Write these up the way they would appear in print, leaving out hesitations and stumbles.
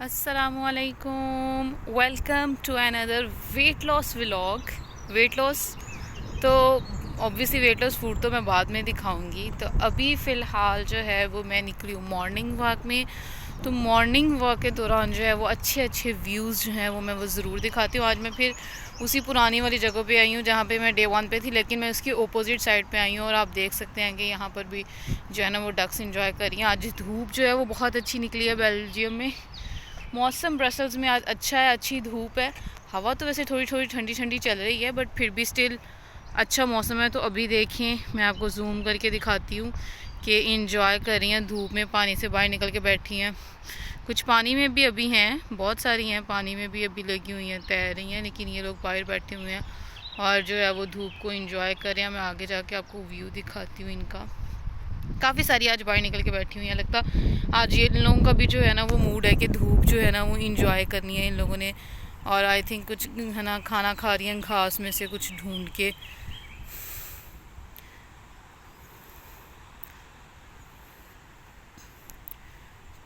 अस्सलामुअलैकुम, welcome to another weight loss vlog. Weight loss तो obviously weight loss food तो मैं बाद में दिखाऊंगी। तो अभी फ़िलहाल जो है वो मैं निकली हूँ मॉर्निंग वॉक में। तो मॉर्निंग वॉक के दौरान जो है वो अच्छे अच्छे व्यूज़ जो हैं वो मैं ज़रूर दिखाती हूँ। आज मैं फिर उसी पुरानी वाली जगह पे आई हूँ जहाँ पे मैं डे 1 पे थी, लेकिन मैं उसकी ओपोजिट साइड पे आई हूँ और आप देख सकते हैं कि यहाँ पर भी जो है ना वो डक्स इंजॉय कर रही हैं। आज धूप जो है वो बहुत अच्छी निकली है बेल्जियम में। मौसम ब्रसल्स में आज अच्छा है, अच्छी धूप है। हवा तो वैसे थोड़ी थोड़ी ठंडी ठंडी चल रही है, बट फिर भी स्टिल अच्छा मौसम है। तो अभी देखें, मैं आपको जूम करके दिखाती हूँ कि इंजॉय कर रही हैं, धूप में पानी से बाहर निकल के बैठी हैं। कुछ पानी में भी अभी हैं, बहुत सारी हैं पानी में भी अभी लगी हुई हैं, तैर रही हैं, लेकिन ये लोग बाहर बैठे हुए हैं और जो है वो धूप को इंजॉय कर रहे हैं। मैं आगे जाके आपको व्यू दिखाती हूँ इनका। काफ़ी सारी आज बाहर निकल के बैठी हुई हैं। लगता आज ये इन लोगों का भी जो है ना वो मूड है कि धूप जो है ना वो इंजॉय करनी है इन लोगों ने। और आई थिंक कुछ है ना खाना खा रही हैं घास में से कुछ ढूंढ के।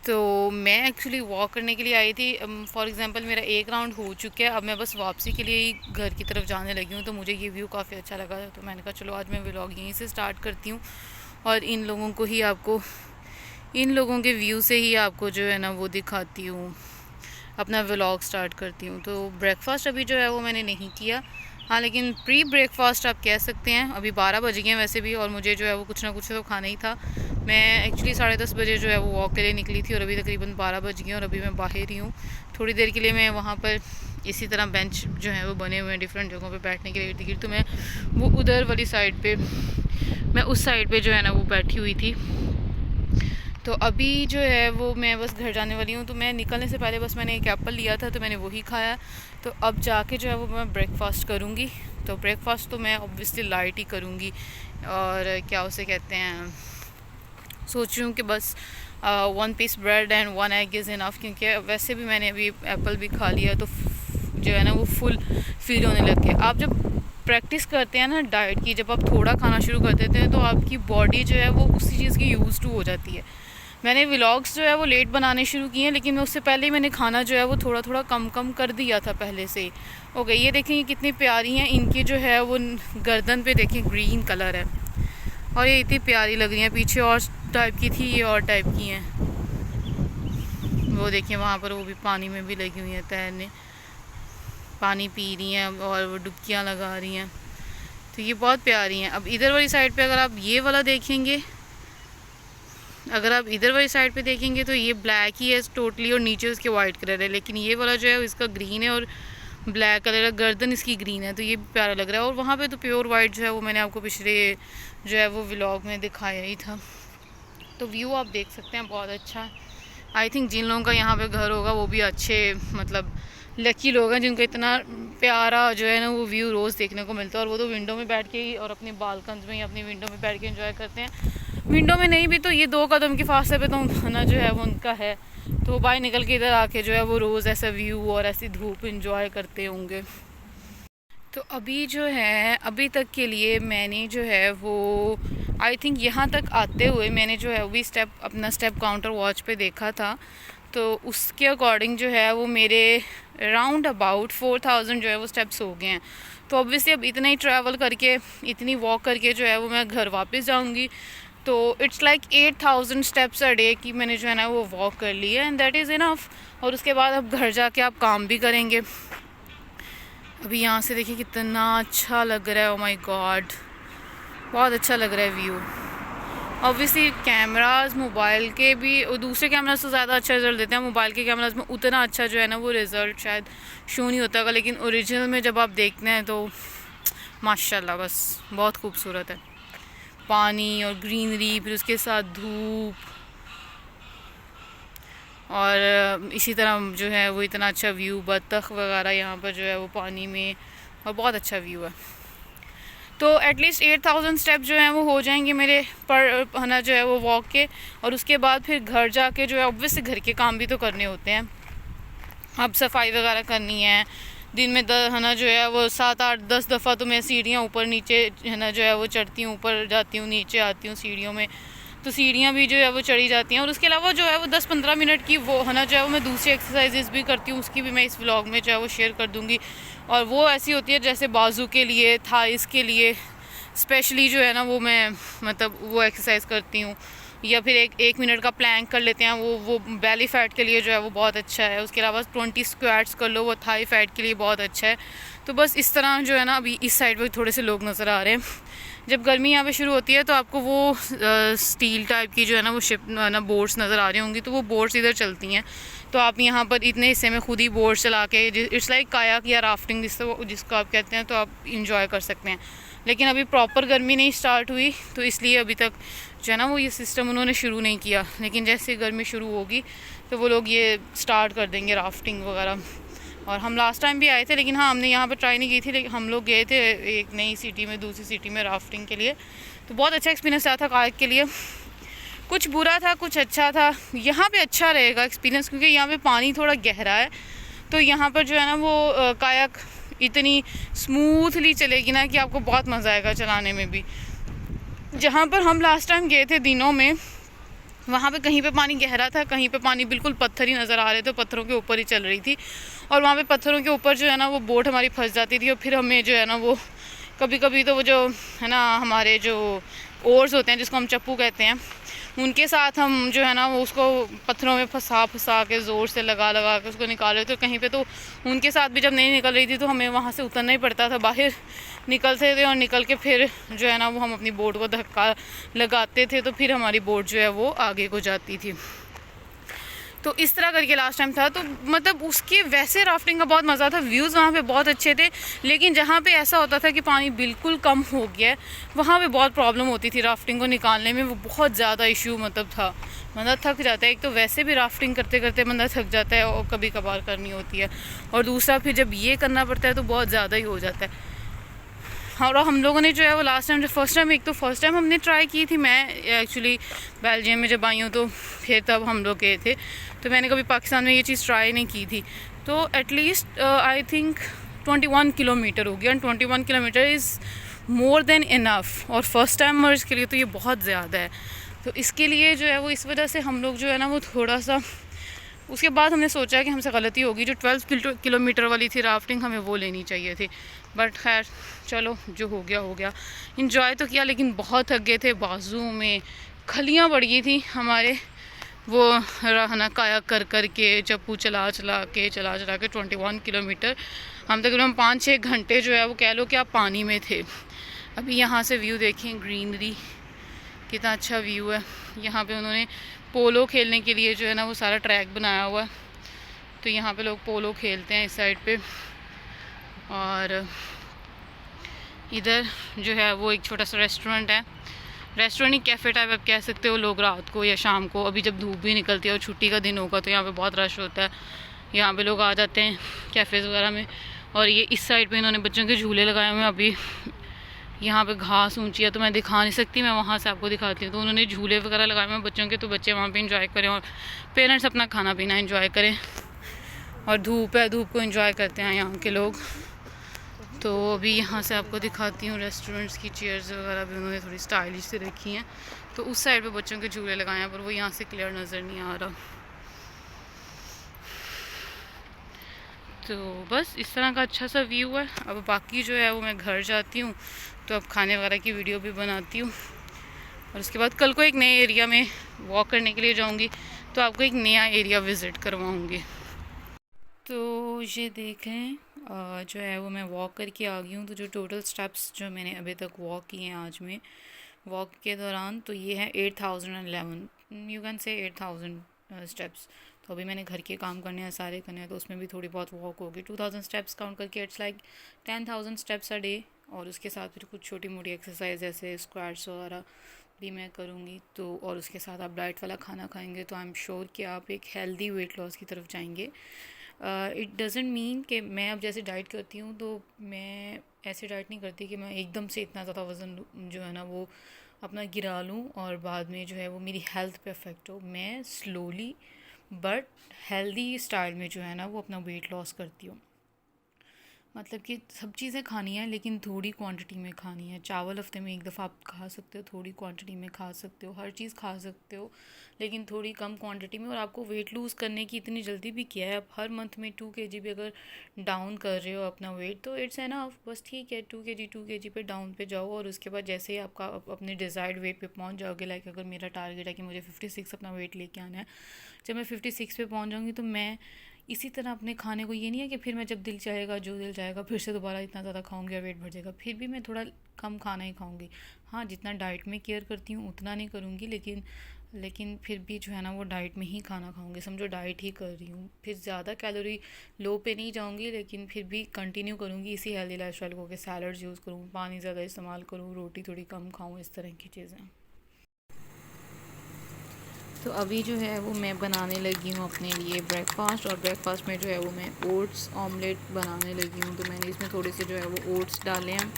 तो मैं एक्चुअली वॉक करने के लिए आई थी। फॉर एग्जांपल मेरा एक राउंड हो चुका है, अब मैं बस वापसी के लिए ही घर की तरफ जाने लगी हूँ। तो मुझे ये व्यू काफ़ी अच्छा लगा, तो मैंने कहा चलो आज मैं व्लॉग यहीं से स्टार्ट करती हूँ और इन लोगों को ही आपको, इन लोगों के व्यू से ही आपको जो है ना वो दिखाती हूँ, अपना व्लॉग स्टार्ट करती हूँ। तो ब्रेकफास्ट अभी जो है वो मैंने नहीं किया, हाँ, लेकिन प्री ब्रेकफास्ट आप कह सकते हैं। अभी 12 बज गए हैं वैसे भी, और मुझे जो है वो कुछ ना कुछ तो खाना ही था। मैं एक्चुअली 10:30 बजे जो है वो वॉक के लिए निकली थी और अभी तकरीबन 12 बज गए और अभी मैं बाहर ही हूँ। थोड़ी देर के लिए मैं वहाँ पर इसी तरह बेंच जो है वो बने हुए हैं डिफरेंट जगहों पे बैठने के लिए टिकट, तो मैं वो उधर वाली साइड पे, मैं उस साइड पे जो है ना वो बैठी हुई थी। तो अभी जो है वो मैं बस घर जाने वाली हूँ। तो मैं निकलने से पहले बस मैंने एक एप्पल लिया था तो मैंने वही खाया। तो अब जाके जो है वो मैं ब्रेकफास्ट करूँगी। तो ब्रेकफास्ट तो मैं ऑब्वियसली लाइट ही करूँगी, और क्या उसे कहते हैं, सोच रही हूँ कि बस 1 piece bread and 1 egg is enough, क्योंकि वैसे भी मैंने अभी एप्पल भी खा लिया तो जो है ना वो फुल फील होने लग गया। आप जब प्रैक्टिस करते हैं ना डाइट की, जब आप थोड़ा खाना शुरू कर देते हैं तो आपकी बॉडी जो है वो उसी चीज़ की यूज़ टू हो जाती है। मैंने व्लॉग्स जो है वो लेट बनाने शुरू किए हैं, लेकिन मैं उससे पहले ही मैंने खाना जो है वो थोड़ा थोड़ा कम कम कर दिया था पहले से ही। ओके, ये देखें ये कितनी प्यारी हैं, इनकी जो है वो गर्दन पे देखें ग्रीन कलर है और ये इतनी प्यारी लग रही हैं। पीछे और टाइप की थी, ये और टाइप की हैं। वो देखिए वहाँ पर वो भी पानी में भी लगी हुई हैं तैरने, पानी पी रही हैं और वो डुबकियाँ लगा रही हैं। तो ये बहुत प्यारी हैं। अब इधर वाली साइड पे अगर आप ये वाला देखेंगे, अगर आप इधर वाली साइड पे देखेंगे तो ये ब्लैक ही है टोटली और नीचे उसके वाइट कलर है, लेकिन ये वाला जो है इसका ग्रीन है और ब्लैक कलर है, गर्दन इसकी ग्रीन है, तो ये प्यारा लग रहा है। और वहाँ पे तो प्योर वाइट जो है वो मैंने आपको पिछले जो है वो व्लॉग में दिखाया ही था। तो व्यू आप देख सकते हैं बहुत अच्छा है। आई थिंक जिन लोगों का यहाँ पे घर होगा वो भी अच्छे, मतलब लकी लोग हैं जिनको इतना प्यारा जो है ना वो व्यू रोज़ देखने को मिलता है। और वो तो विंडो में बैठ के ही और अपने बालकन में ही अपनी विंडो में बैठ के एंजॉय करते हैं। विंडो में नहीं भी तो ये 2 कदम के फासले पे तो ना जो है वो उनका है, तो वो बाहर निकल के इधर आके जो है वो रोज़ ऐसा व्यू और ऐसी धूप इंजॉय करते होंगे। तो अभी जो है, अभी तक के लिए मैंने जो है वो आई थिंक यहाँ तक आते हुए मैंने जो है वो भी स्टेप, अपना स्टेप काउंटर वॉच पे देखा था, तो उसके अकॉर्डिंग जो है वो मेरे राउंड अबाउट 4000 जो है वो स्टेप्स हो गए हैं। तो ऑब्वियसली अब इतना ही ट्रैवल करके, इतनी वॉक करके जो है वो मैं घर वापस जाऊँगी। तो it's like 8000 steps a day की मैंने जो है ना वो वॉक कर ली है, एंड दैट इज़ इनफ। और उसके बाद अब घर जाके आप काम भी करेंगे। अभी यहाँ से देखिए कितना अच्छा लग रहा है, ओ माय गॉड, बहुत अच्छा लग रहा है व्यू। ऑब्वियसली कैमराज मोबाइल के भी और दूसरे कैमराज से ज़्यादा अच्छा रिजल्ट देते हैं। मोबाइल के कैमराज में उतना अच्छा जो है ना वो रिज़ल्ट शायद शो नहीं होता होगा, लेकिन ओरिजिनल में जब आप देखते हैं तो माशाल्लाह बस बहुत खूबसूरत है। पानी और ग्रीनरी, फिर उसके साथ धूप, और इसी तरह जो है वो इतना अच्छा व्यू, बत्तख वगैरह यहाँ पर जो है वो पानी में, और बहुत अच्छा व्यू है। तो एटलीस्ट 8000 स्टेप जो हैं वो हो जाएंगे मेरे पर, है ना, जो है वो वॉक के। और उसके बाद फिर घर जाके जो है ऑब्वियसली घर के काम भी तो करने होते हैं। अब सफाई वगैरह करनी है दिन में, है ना, जो है वो 7 8 10 दफ़ा तो मैं सीढ़ियाँ ऊपर नीचे है ना जो है वो चढ़ती हूँ, ऊपर जाती हूँ, नीचे आती हूँ सीढ़ियों में। तो सीढ़ियाँ भी जो है वो चढ़ी जाती हैं। और उसके अलावा जो है वो 10-15 मिनट की वो है ना जो है वो मैं दूसरी एक्सरसाइजेज भी करती हूँ, उसकी भी मैं इस व्लॉग में जो है वो शेयर कर दूँगी। और वो ऐसी होती है जैसे बाजू के लिए, थाइस के लिए स्पेशली जो है ना वो मैं मतलब वो एक्सरसाइज करती हूँ। या फिर एक मिनट का प्लैंक कर लेते हैं, वो बेली फैट के लिए जो है वो बहुत अच्छा है। उसके अलावा 20 स्क्वाट्स कर लो, वो थाई फैट के लिए बहुत अच्छा है। तो बस इस तरह जो है ना, अभी इस साइड पर थोड़े से लोग नज़र आ रहे हैं। जब गर्मी यहाँ पे शुरू होती है तो आपको वो स्टील टाइप की जो है ना वो शिप ना बोट्स नज़र आ रही होंगी, तो वो बोट्स इधर चलती हैं। तो आप यहाँ पर इतने हिस्से में खुद ही बोट्स चला के, इट्स लाइक कायाक या राफ्टिंग जिसको आप कहते हैं, तो आप इंजॉय कर सकते हैं। लेकिन अभी प्रॉपर गर्मी नहीं स्टार्ट हुई, तो इसलिए अभी तक जो है ना वो ये सिस्टम उन्होंने शुरू नहीं किया। लेकिन जैसे गर्मी शुरू होगी तो वो लोग ये स्टार्ट कर देंगे राफ्टिंग वगैरह। और हम लास्ट टाइम भी आए थे, लेकिन हाँ हमने यहाँ पर ट्राई नहीं की थी। लेकिन हम लोग गए थे एक नई सिटी में, दूसरी सिटी में राफ्टिंग के लिए। तो बहुत अच्छा एक्सपीरियंस रहा था कायाक के लिए। कुछ बुरा था, कुछ अच्छा था। यहाँ पे अच्छा रहेगा एक्सपीरियंस, क्योंकि यहाँ पे पानी थोड़ा गहरा है। तो यहाँ पर जो है ना वो कायाक इतनी स्मूथली चलेगी ना कि आपको बहुत मज़ा आएगा चलाने में भी। जहाँ पर हम लास्ट टाइम गए थे दिनों में, वहाँ पे कहीं पे पानी गहरा था, कहीं पे पानी बिल्कुल पत्थर ही नज़र आ रहे थे, पत्थरों के ऊपर ही चल रही थी। और वहाँ पे पत्थरों के ऊपर जो है ना वो बोट हमारी फंस जाती थी। और फिर हमें जो है ना वो कभी कभी तो वो जो है ना हमारे जो ओर्स होते हैं, जिसको हम चप्पू कहते हैं, उनके साथ हम जो है ना वो उसको पत्थरों में फंसा फंसा के ज़ोर से लगा लगा के उसको निकाल रहे थे। कहीं पे तो उनके साथ भी जब नहीं निकल रही थी तो हमें वहाँ से उतरना ही पड़ता था, बाहर निकलते थे। और निकल के फिर जो है ना वो हम अपनी बोट को धक्का लगाते थे, तो फिर हमारी बोट जो है वो आगे को जाती थी। तो इस तरह करके लास्ट टाइम था। तो मतलब उसके वैसे राफ्टिंग का बहुत मज़ा था, व्यूज़ वहाँ पे बहुत अच्छे थे। लेकिन जहाँ पे ऐसा होता था कि पानी बिल्कुल कम हो गया है, वहाँ पे बहुत प्रॉब्लम होती थी राफ्टिंग को निकालने में। वो बहुत ज़्यादा इशू मतलब था, बंदा थक जाता है। एक तो वैसे भी राफ्टिंग करते करते बंदा थक जाता है, और कभी कभार करनी होती है। और दूसरा फिर जब ये करना पड़ता है तो बहुत ज़्यादा ही हो जाता है। और हम लोगों ने जो है वो लास्ट टाइम, जो फर्स्ट टाइम हमने ट्राई की थी, मैं एक्चुअली बेल्जियम में जब आई हूँ तो फिर तब हम लोग गए थे। तो मैंने कभी पाकिस्तान में ये चीज़ ट्राई नहीं की थी। तो एटलीस्ट आई थिंक 21 किलोमीटर हो गया, and 21 kilometre is more than enough. और फर्स्ट टाइमर्स के लिए तो ये बहुत ज़्यादा है। तो इसके लिए जो है वो इस वजह से हम लोग जो है ना वो थोड़ा सा, उसके बाद हमने सोचा कि हमसे गलती होगी, जो 12 किलोमीटर वाली थी राफ्टिंग हमें वो लेनी चाहिए थी। बट खैर चलो, जो हो गया हो गया। इंजॉय तो किया, लेकिन बहुत थक गए थे, बाजू में खलियाँ बढ़ गई थी हमारे। वो रहना काया कर कर के, चप्पू चला चला के 21 किलोमीटर हम तकरीबन 5-6 घंटे जो है वो कह लो कि आप पानी में थे। अभी यहाँ से व्यू देखें, ग्रीनरी कितना अच्छा व्यू है। यहाँ पे उन्होंने पोलो खेलने के लिए जो है ना वो सारा ट्रैक बनाया हुआ है। तो यहाँ पे लोग पोलो खेलते हैं इस साइड पे। और इधर जो है वो एक छोटा सा रेस्टोरेंट है, रेस्टोरेंट ही कैफ़े टाइप आप कह सकते हो। लोग रात को या शाम को, अभी जब धूप भी निकलती है और छुट्टी का दिन होगा, तो यहाँ पे बहुत रश होता है। यहाँ पे लोग आ जाते हैं कैफ़ेज़ वगैरह में। और ये इस साइड पे इन्होंने बच्चों के झूले लगाए हुए हैं। अभी यहाँ पे घास ऊंची है तो मैं दिखा नहीं सकती, मैं वहाँ से आपको दिखाती हूँ। तो उन्होंने झूले वगैरह लगाए हुए हैं बच्चों के, तो बच्चे वहाँ पे इंजॉय करें और पेरेंट्स अपना खाना पीना इंजॉय करें। और धूप है, धूप को इंजॉय करते हैं यहाँ के लोग। तो अभी यहाँ से आपको दिखाती हूँ रेस्टोरेंट्स की चेयर्स वगैरह भी उन्होंने थोड़ी स्टाइलिश से रखी हैं। तो उस साइड पे बच्चों के झूले लगाए हैं, पर वो यहाँ से क्लियर नज़र नहीं आ रहा। तो बस इस तरह का अच्छा सा व्यू है। अब बाकी जो है वो मैं घर जाती हूँ, तो अब खाने वगैरह की वीडियो भी बनाती हूँ। और उसके बाद कल को एक नए एरिया में वॉक करने के लिए जाऊँगी, तो आपको एक नया एरिया विज़िट करवाऊँगी। तो ये देखें, जो है वो मैं वॉक करके आ गई हूँ। तो जो टोटल स्टेप्स जो मैंने अभी तक वॉक किए हैं आज में वॉक के दौरान, तो ये है 8011, यू कैन से 8000 स्टेप्स। तो अभी मैंने घर के काम करने हैं, सारे करने हैं, तो उसमें भी थोड़ी बहुत वॉक होगी। 2000 स्टेप्स काउंट करके it's like 10,000 steps a day. और उसके साथ फिर कुछ छोटी मोटी एक्सरसाइज जैसे स्क्वाट्स वगैरह भी मैं करूँगी। तो और उसके साथ आप डाइट वाला खाना खाएंगे, तो आई एम श्योर कि आप एक हेल्दी वेट लॉस की तरफ जाएंगे। इट डज़ंट मीन कि मैं अब जैसे डाइट करती हूँ तो मैं ऐसे डाइट नहीं करती कि मैं एकदम से इतना ज़्यादा वज़न जो है ना वो अपना गिरा लूँ और बाद में जो है वो मेरी हेल्थ पे अफेक्ट हो। मैं स्लोली बट हेल्दी स्टाइल में जो है ना वो अपना वेट लॉस करती हूँ। मतलब कि सब चीज़ें खानी है लेकिन थोड़ी क्वांटिटी में खानी है। चावल हफ्ते में एक दफ़ा आप खा सकते हो, थोड़ी क्वांटिटी में खा सकते हो, हर चीज़ खा सकते हो लेकिन थोड़ी कम क्वांटिटी में। और आपको वेट लूज़ करने की इतनी जल्दी भी किया है, आप हर मंथ में 2 kg भी अगर डाउन कर रहे हो अपना वेट तो इट्स एनफ, बस ठीक है। 2 kg पे डाउन पे जाओ और उसके बाद जैसे ही आपका अपने डिज़ायर्ड वेट पे पहुंच जाओगे, लाइक अगर मेरा टारगेट है कि मुझे 56 अपना वेट लेके आना है, जब मैं 56 पे पहुंच जाऊंगी तो मैं इसी तरह अपने खाने को, ये नहीं है कि फिर मैं जब दिल चाहेगा जो दिल चाहेगा फिर से दोबारा इतना ज़्यादा खाऊंगी और वेट बढ़ जाएगा, फिर भी मैं थोड़ा कम खाना ही खाऊंगी। हाँ, जितना डाइट में केयर करती हूँ उतना नहीं करूँगी, लेकिन फिर भी जो है ना वो डाइट में ही खाना खाऊंगी, समझो डाइट ही कर रही हूँ। फिर ज़्यादा कैलोरी लो पे नहीं जाऊँगी लेकिन फिर भी कंटिन्यू करूँगी इसी हेल्दी लाइफस्टाइल को, कि सैलड्स यूज़ करूँ, पानी ज़्यादा इस्तेमाल करूँ, रोटी थोड़ी कम खाऊँ, इस तरह की चीज़ें। तो अभी जो है वो मैं बनाने लगी हूँ अपने लिए ब्रेकफास्ट, और ब्रेकफास्ट में जो है वो मैं ओट्स ऑमलेट बनाने लगी हूँ। तो मैंने इसमें थोड़े से जो है वो ओट्स डाले हैं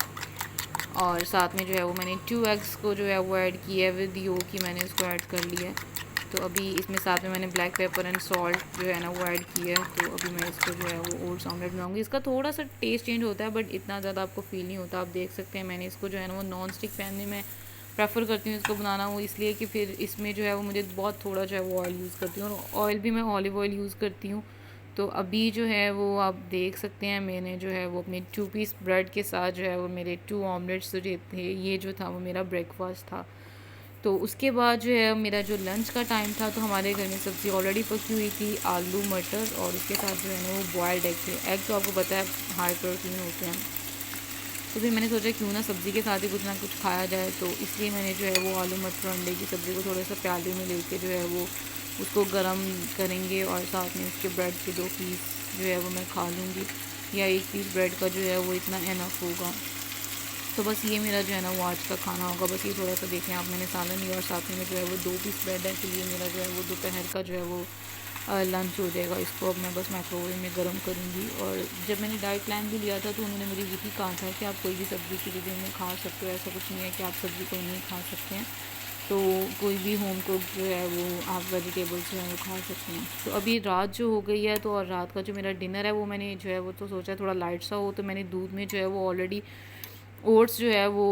और साथ में जो है वो मैंने 2 एग्स को जो है वो ऐड किया है विद यो की मैंने इसको ऐड कर लिया है। तो अभी इसमें साथ में मैंने ब्लैक पेपर एंड सॉल्ट जो है ना वो ऐड किया है। तो अभी मैं इसको जो है वो ओट्स ऑमलेट बनाऊँगी। इसका थोड़ा सा टेस्ट चेंज होता है बट इतना ज़्यादा आपको फील नहीं होता। आप देख सकते हैं मैंने इसको जो है ना वो नॉन स्टिक पैन में मैं प्रेफर करती हूँ इसको बनाना, वो इसलिए कि फिर इसमें जो है वो मुझे बहुत थोड़ा जो है वो ऑयल यूज़ करती हूँ, और ऑयल भी मैं ऑलिव ऑयल यूज़ करती हूँ। तो अभी जो है वो आप देख सकते हैं मैंने जो है वो अपने 2 पीस ब्रेड के साथ जो है वो मेरे 2 ऑमलेट्स जो थे, ये जो था वो मेरा ब्रेकफास्ट था। तो उसके बाद जो है मेरा जो लंच का टाइम था, तो हमारे घर में सब्ज़ी ऑलरेडी पकी हुई थी, आलू मटर, और उसके साथ जो है ना वो बॉयल्ड एग थे। एग तो आपको पता है हाई प्रोटीन होते हैं, तो फिर मैंने सोचा क्यों ना सब्ज़ी के साथ ही कुछ ना कुछ खाया जाए। तो इसलिए मैंने जो है वो आलू मटर अंडे की सब्ज़ी को थोड़ा सा प्याले में लेके जो है वो उसको गरम करेंगे, और साथ में उसके ब्रेड के 2 पीस जो है वो मैं खा लूँगी, या 1 पीस ब्रेड का जो है वो इतना एनफ होगा। तो बस ये मेरा जो है ना वो आज का खाना होगा। बस ये थोड़ा सा देखें आप, मैंने सालन लिया और साथ में जो है वो 2 पीस ब्रेड है, तो ये मेरा जो है वो दोपहर का जो है वो लंच हो जाएगा। इसको अब मैं बस माइक्रोवेव में गर्म करूँगी। और जब मैंने डाइट प्लान भी लिया था तो उन्होंने मुझे यही कहा था कि आप कोई भी सब्ज़ी किसी दिन में खा सकते हो, ऐसा कुछ नहीं है कि आप सब्ज़ी कोई नहीं खा सकते हैं। तो कोई भी होम कुक जो है वो आप वेजिटेबल्स जो है वो खा सकते हैं। तो अभी रात जो हो गई है, तो और रात का जो मेरा डिनर है वो मैंने जो है वो तो सोचा थोड़ा लाइट सा हो, तो मैंने दूध में जो है वो ऑलरेडी ओट्स जो है वो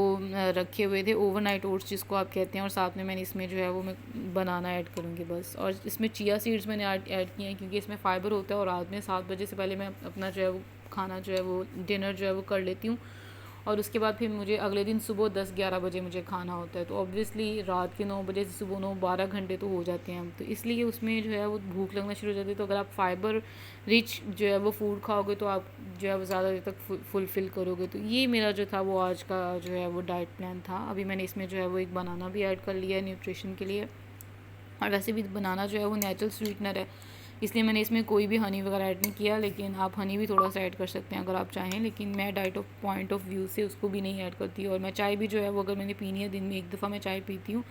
रखे हुए थे, ओवरनाइट ओट्स जिसको आप कहते हैं, और साथ में मैंने इसमें जो है वो मैं बनाना ऐड करूँगी बस। और इसमें चिया सीड्स मैंने ऐड किए हैं क्योंकि इसमें फ़ाइबर होता है, और रात में 7 बजे से पहले मैं अपना जो है वो खाना जो है वो डिनर जो है वो कर लेती हूँ। और उसके बाद फिर मुझे अगले दिन सुबह 10-11 बजे मुझे खाना होता है, तो ऑब्वियसली रात के 9 बजे से सुबह 9-12 घंटे तो हो जाते हैं। तो इसलिए उसमें जो है वो भूख लगना शुरू हो जाती है। तो अगर आप फाइबर रिच जो है वो फूड खाओगे तो आप जो है वो ज़्यादा देर तक फुलफ़िल करोगे। तो ये मेरा जो था वो आज का जो है वो डाइट प्लान था। अभी मैंने इसमें जो है वो एक बनाना भी ऐड कर लिया है न्यूट्रिशन के लिए, और वैसे भी बनाना जो है वो नेचुरल स्वीटनर है, इसलिए मैंने इसमें कोई भी हनी वगैरह ऐड नहीं किया, लेकिन आप हनी भी थोड़ा सा ऐड कर सकते हैं अगर आप चाहें। लेकिन मैं diet of point of view से उसको भी नहीं ऐड करती। और मैं चाय भी जो है वो अगर मैंने पीनी है, दिन में 1 दफ़ा मैं चाय पीती हूँ,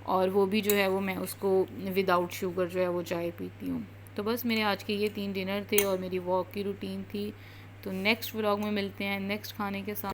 और वो भी जो है वो मैं उसको विदाउट शुगर जो है वो चाय पीती हूँ। तो बस मेरे आज के ये 3 डिनर थे और मेरी वॉक की रूटीन थी। तो नेक्स्ट व्लॉग में मिलते हैं नेक्स्ट खाने के साथ।